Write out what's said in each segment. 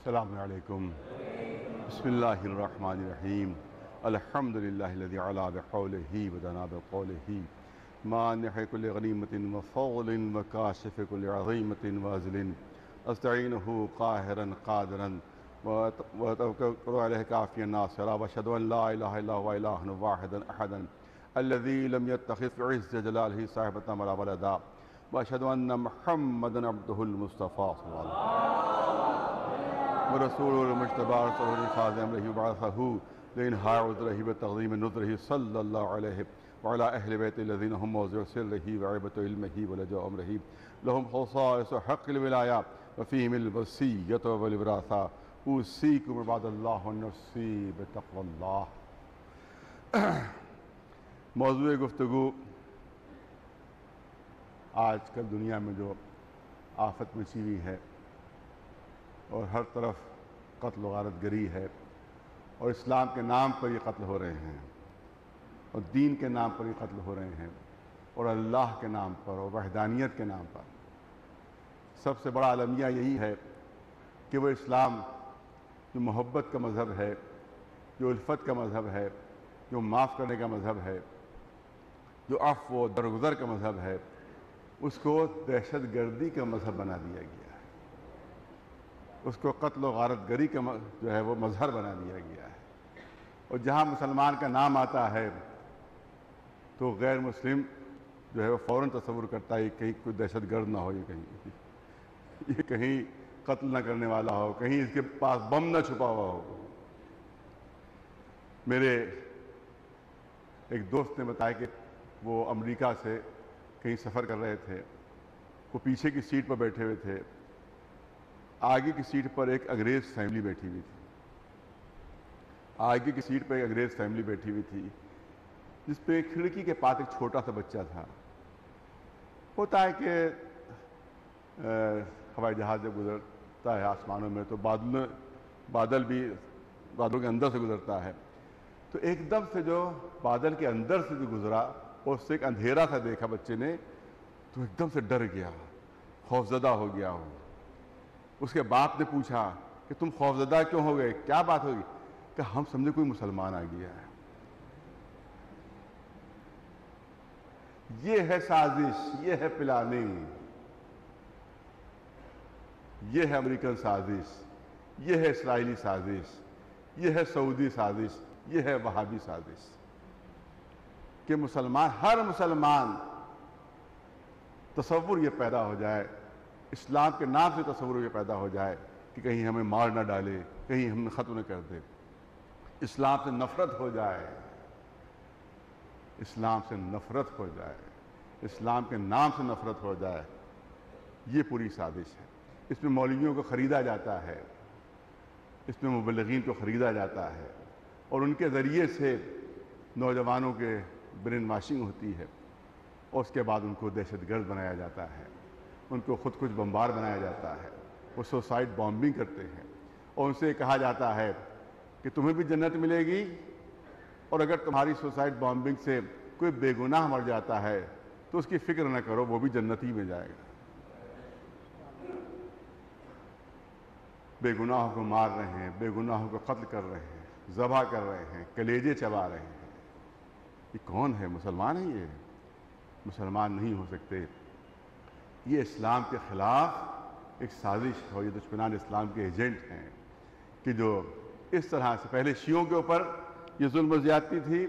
السلام علیکم. بسم اللہ الرحمن الرحیم. الحمد للہ الذی علا بحولہ ودنا بقولہ مانح کل غنیمت وفضل وکاشف کل عظیمت واذل استعینہ قاہرا قادرا وتوکل علیہ کافیا ناصرا واشہد ان لا الہ الا هو الہ واحد احد الذی لم یتخذ في عز جلالہ صاحبۃ ولا ولدا واشہد ان محمدا عبدہ المصطفیٰ صلی اللہ علیہ وسلم ورسول المجتبى رسول الخاز امره وبعثه لانهاء عذره بتعظيم نذره صلى الله عليه وعلى اهل بيت الذين هم موضع سره وعيبة علمه ولجأ امره لهم خصائص حق الولاية وفيهم الوصية والوراثة اوصيكم عباد الله ونفسي بتقوى الله. موضوع گفتگو آج کل دنیا میں جو آفت مچی ہوئی ہے اور ہر طرف قتل و غارت گری ہے اور اسلام کے نام پر یہ قتل ہو رہے ہیں اور دین کے نام پر یہ قتل ہو رہے ہیں اور اللہ کے نام پر اور وحدانیت کے نام پر. سب سے بڑا المیہ یہی ہے کہ وہ اسلام جو محبت کا مذہب ہے، جو الفت کا مذہب ہے، جو معاف کرنے کا مذہب ہے، جو عفو و درگزر کا مذہب ہے، اس کو دہشت گردی کا مذہب بنا دیا گیا ہے. اس کو قتل و غارت گری کا جو ہے وہ مظہر بنا دیا گیا ہے. اور جہاں مسلمان کا نام آتا ہے تو غیر مسلم جو ہے وہ فوراً تصور کرتا ہے کہیں کوئی دہشت گرد نہ ہو، یہ کہیں قتل نہ کرنے والا ہو، کہیں اس کے پاس بم نہ چھپا ہوا ہو. میرے ایک دوست نے بتایا کہ وہ امریکہ سے کہیں سفر کر رہے تھے، وہ پیچھے کی سیٹ پر بیٹھے ہوئے تھے، آگے کی سیٹ پر ایک انگریز فیملی بیٹھی ہوئی تھی. آگے کی سیٹ پر ایک انگریز فیملی بیٹھی ہوئی تھی جس پہ کھڑکی کے پاس ایک چھوٹا سا بچہ تھا. ہوتا ہے کہ ہوائی جہاز جب گزرتا ہے آسمانوں میں تو بادل بھی بادلوں کے اندر سے گزرتا ہے، تو ایک دم سے جو بادل کے اندر سے جو گزرا اور اس سے ایک اندھیرا سا دیکھا بچے نے تو ایک دم سے ڈر گیا، خوفزدہ ہو گیا. اس کے باپ نے پوچھا کہ تم خوفزدہ کیوں ہو گئے، کیا بات ہوگی؟ کہ ہم سمجھے کوئی مسلمان آ گیا ہے. یہ ہے سازش، یہ ہے پلاننگ، یہ ہے امریکن سازش، یہ ہے اسرائیلی سازش، یہ ہے سعودی سازش، یہ ہے وہابی سازش کہ ہر مسلمان تصور یہ پیدا ہو جائے، اسلام کے نام سے تصور یہ پیدا ہو جائے کہ کہیں ہمیں مار نہ ڈالے، کہیں ہمیں ختم نہ کر دے، اسلام سے نفرت ہو جائے، اسلام سے نفرت ہو جائے، اسلام کے نام سے نفرت ہو جائے. یہ پوری سازش ہے. اس میں مولویوں کو خریدا جاتا ہے، اس میں مبلغین کو خریدا جاتا ہے اور ان کے ذریعے سے نوجوانوں کے برین واشنگ ہوتی ہے اور اس کے بعد ان کو دہشت گرد بنایا جاتا ہے، ان کو خود کچھ بمبار بنایا جاتا ہے، وہ سوسائڈ بامبنگ کرتے ہیں اور ان سے کہا جاتا ہے کہ تمہیں بھی جنت ملے گی اور اگر تمہاری سوسائڈ بامبنگ سے کوئی بے گناہ مر جاتا ہے تو اس کی فکر نہ کرو، وہ بھی جنتی میں جائے گا. بے گناہوں کو مار رہے ہیں، بے گناہوں کو قتل کر رہے ہیں، ذبح کر رہے ہیں، کلیجے چبا رہے ہیں. یہ کون ہے؟ مسلمان ہیں؟ یہ مسلمان نہیں ہو سکتے. یہ اسلام کے خلاف ایک سازش ہے. یہ دشمنان اسلام کے ایجنٹ ہیں کہ جو اس طرح سے پہلے شیعوں کے اوپر یہ ظلم و زیادتی تھی،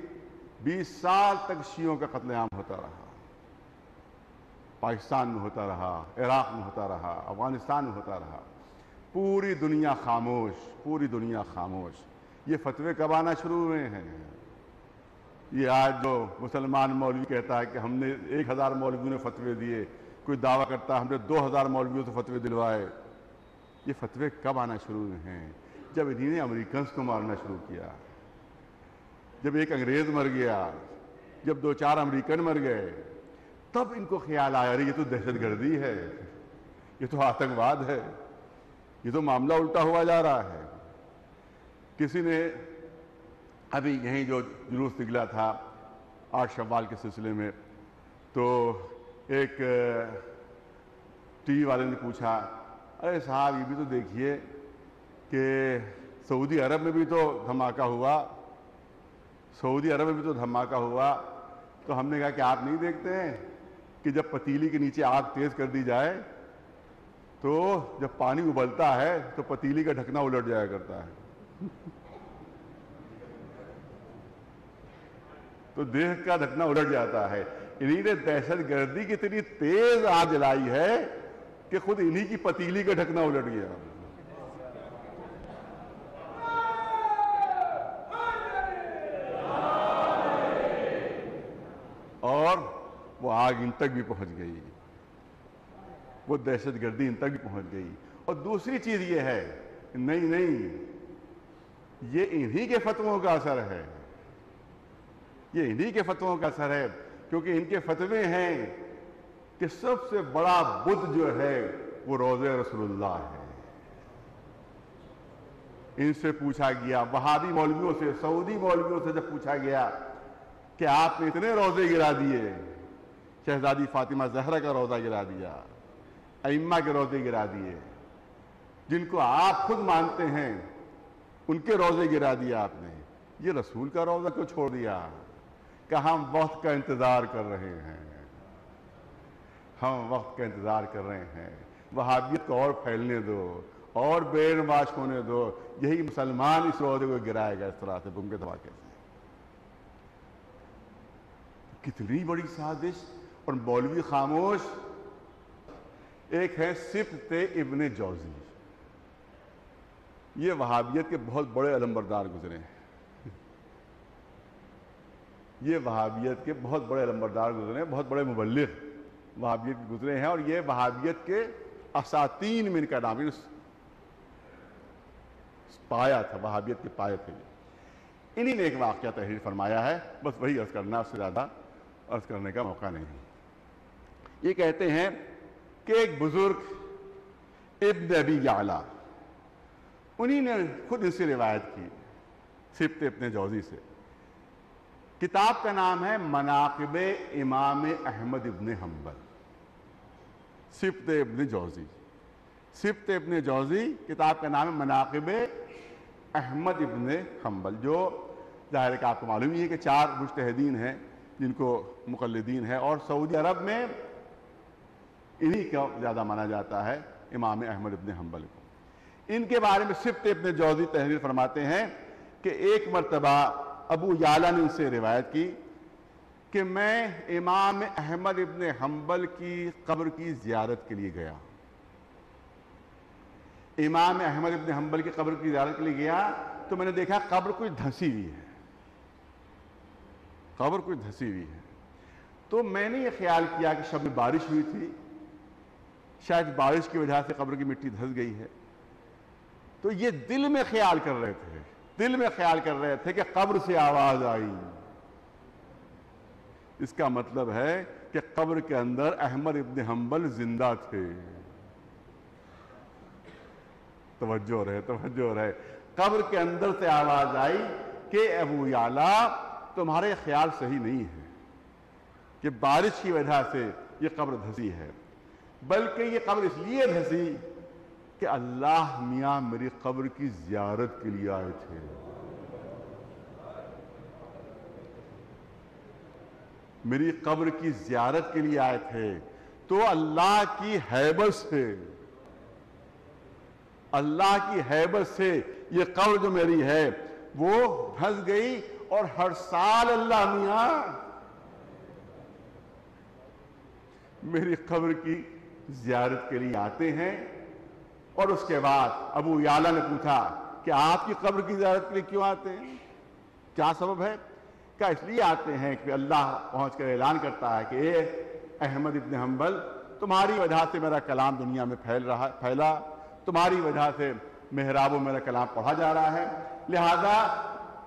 20 سال تک شیعوں کا قتل عام ہوتا رہا، پاکستان میں ہوتا رہا، عراق میں ہوتا رہا، افغانستان میں ہوتا رہا. پوری دنیا خاموش، پوری دنیا خاموش. یہ فتوے کب آنا شروع ہوئے ہیں؟ یہ آج جو مسلمان مولوی کہتا ہے کہ ہم نے 1000 مولویوں نے فتوے دیے، کوئی دعویٰ کرتا ہے ہم نے 2000 مولویوں سے فتوے دلوائے. یہ فتوے کب آنا شروع ہوئے ہیں؟ جب انہی نے امریکنز کو مارنا شروع کیا، جب ایک انگریز مر گیا، جب 2-4 امریکن مر گئے، تب ان کو خیال آیا یہ تو دہشت گردی ہے، یہ تو آتنکواد ہے، یہ تو معاملہ الٹا ہوا جا رہا ہے. کسی نے ابھی یہیں جو جلوس نکلا تھا 8 شوال کے سلسلے میں، تو ایک ٹی وی والے نے پوچھا ارے صاحب یہ بھی تو دیکھیے کہ سعودی عرب میں بھی تو دھماکہ ہوا، سعودی عرب میں بھی تو دھماکہ ہوا، تو ہم نے کہا کہ آپ نہیں دیکھتے ہیں کہ جب پتیلی کے نیچے آگ تیز کر دی جائے تو جب پانی ابلتا ہے تو پتیلی کا ڈھکنا الٹ جایا کرتا ہے تو دیکھ کا ڈھکنا الٹ جاتا ہے۔ انہی نے دہشت گردی کی اتنی تیز آگ جلائی ہے کہ خود انہی کی پتیلی کا ڈھکنا الٹ گیا۔ اور وہ آگ ان تک بھی پہنچ گئی، وہ دہشت گردی ان تک بھی پہنچ گئی۔ اور دوسری چیز یہ ہے، نہیں یہ انہی کے فتووں کا اثر ہے، یہ انہی کے فتووں کا اثر ہے، کیونکہ ان کے فتوے ہیں کہ سب سے بڑا بت جو ہے وہ روضہ رسول اللہ ہے۔ ان سے پوچھا گیا، وہابی مولویوں سے، سعودی مولویوں سے جب پوچھا گیا کہ آپ نے اتنے روزے گرا دیے، شہزادی فاطمہ زہرا کا روزہ گرا دیا، ائمہ کے روزے گرا دیے، جن کو آپ خود مانتے ہیں ان کے روزے گرا دیا آپ نے، یہ رسول کا روزہ کیوں چھوڑ دیا؟ کہ ہم وقت کا انتظار کر رہے ہیں، ہم وقت کا انتظار کر رہے ہیں، وہابیت کو اور پھیلنے دو اور بے نماز ہونے دو، یہی مسلمان اس روزے کو گرائے گا اس طرح سے بم کے دھماکے سے۔ کتنی بڑی سازش، اور مولوی خاموش۔ ایک ہے سبط ابن جوزی، یہ وہابیت کے بہت بڑے علمبردار گزرے ہیں، یہ وہابیت کے بہت بڑے علمبردار گزرے ہیں، بہت بڑے مبلغ وہابیت کے گزرے ہیں، اور یہ وہابیت کے اساتین میں ان کا نام، پایا تھا، وہابیت کے پائے تھے۔ انہی نے ایک واقعہ تحریر فرمایا ہے، بس وہی عرض کرنا، اس سے زیادہ عرض کرنے کا موقع نہیں۔ یہ کہتے ہیں کہ ایک بزرگ ابن ابی یعلا، انہی نے خود اس سے روایت کی سبط ابن جوزی سے۔ کتاب کا نام ہے مناقب امام احمد ابن حنبل، سبط ابن جوزی، سبط ابن جوزی کتاب کا نام ہے مناقب احمد ابن حنبل، جو ظاہر ہے کہ آپ کو معلوم ہی ہے کہ 4 مجتہدین ہیں جن کو مقلدین ہے، اور سعودی عرب میں انہی کا زیادہ مانا جاتا ہے امام احمد ابن حنبل کو۔ ان کے بارے میں سبط ابن جوزی تحریر فرماتے ہیں کہ ایک مرتبہ ابو یعلا نے ان سے روایت کی کہ میں امام احمد ابن حنبل کی قبر کی زیارت کے لیے گیا، امام احمد ابن حنبل کی قبر کی زیارت کے لیے گیا تو میں نے دیکھا قبر کوئی دھسی ہوئی ہے، قبر کوئی دھسی ہوئی ہے۔ تو میں نے یہ خیال کیا کہ شب میں بارش ہوئی تھی، شاید بارش کی وجہ سے قبر کی مٹی دھس گئی ہے، تو یہ دل میں خیال کر رہے تھے، دل میں خیال کر رہے تھے کہ قبر سے آواز آئی، اس کا مطلب ہے کہ قبر کے اندر احمد ابن حنبل زندہ تھے۔ توجہ رہے، قبر کے اندر سے آواز آئی کہ ابو یعلا تمہارے خیال صحیح نہیں ہے کہ بارش کی وجہ سے یہ قبر دھسی ہے، بلکہ یہ قبر اس لیے دھسی کہ اللہ میاں میری قبر کی زیارت کے لیے آئے تھے۔ میری قبر کی زیارت کے لیے آئے تھے، تو اللہ کی ہیبت سے، اللہ کی ہیبت سے یہ قبر جو میری ہے وہ دھس گئی، اور ہر سال اللہ میاں میری قبر کی زیارت کے لیے آتے ہیں۔ اور اس کے بعد ابو یعلا نے پوچھا کہ آپ کی قبر کی زیارت کے لیے کیوں آتے ہیں، کیا سبب ہے؟ کیا اس لیے آتے ہیں کہ اللہ پہنچ کر اعلان کرتا ہے کہ اے احمد ابن حنبل، تمہاری وجہ سے میرا کلام دنیا میں پھیلا، تمہاری وجہ سے محرابوں میں میرا کلام پڑھا جا رہا ہے، لہذا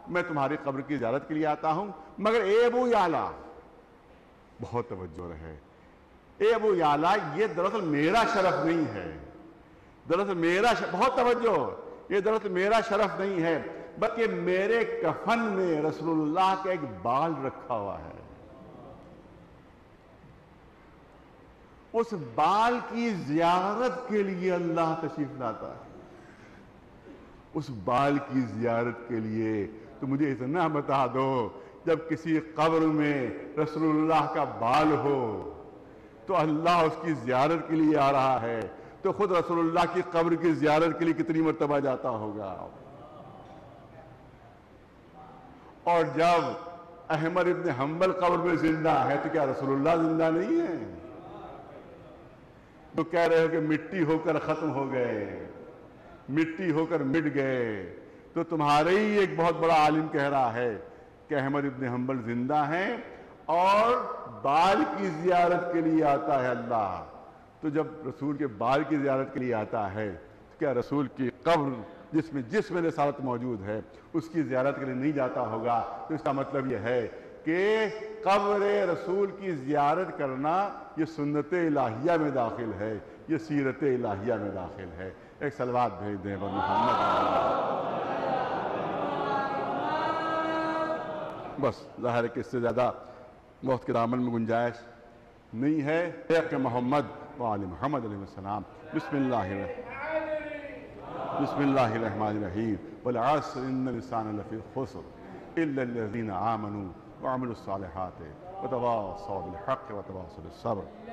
میں تمہاری قبر کی زیارت کے لیے آتا ہوں۔ مگر اے ابو یعلا، بہت توجہ رہے، اے ابو یعلا یہ دراصل میرا شرف نہیں ہے، دراصل میرا بہت توجہ، یہ دراصل میرا شرف نہیں ہے، بلکہ میرے کفن میں رسول اللہ کا ایک بال رکھا ہوا ہے، اس بال کی زیارت کے لیے اللہ تشریف لاتا ہے، اس بال کی زیارت کے لیے، تو مجھے اتنا بتا دو جب کسی قبر میں رسول اللہ کا بال ہو تو اللہ اس کی زیارت کے لیے آ رہا ہے، تو خود رسول اللہ کی قبر کی زیارت کے لیے کتنی مرتبہ جاتا ہوگا۔ اور جب احمد ابن حنبل قبر میں زندہ ہے تو کیا رسول اللہ زندہ نہیں ہے؟ تو کہہ رہے ہو کہ مٹی ہو کر ختم ہو گئے، مٹی ہو کر مٹ گئے، تو تمہارے ہی ایک بہت بڑا عالم کہہ رہا ہے کہ احمد ابن حنبل زندہ ہیں اور بال کی زیارت کے لیے آتا ہے اللہ۔ تو جب رسول کے بال کی زیارت کے لیے آتا ہے تو کیا رسول کی قبر جس میں رسالت موجود ہے اس کی زیارت کے لیے نہیں جاتا ہوگا؟ تو اس کا مطلب یہ ہے کہ قبر رسول کی زیارت کرنا یہ سنت الہیہ میں داخل ہے، یہ سیرت الہیہ میں داخل ہے۔ ایک صلوات بھیج دیں پر محمد۔ بس ظاہر ہے کہ اس سے زیادہ وقت کے دامن میں گنجائش نہیں ہے۔ کہ محمد وآل محمد علیہ السلام۔ بسم اللہ الرحمن الرحیم۔ والعصر ان الانسان لفی خسر الا الذین آمنوا وعملوا الصالحات وتواصوا بالحق وتواصوا بالصبر۔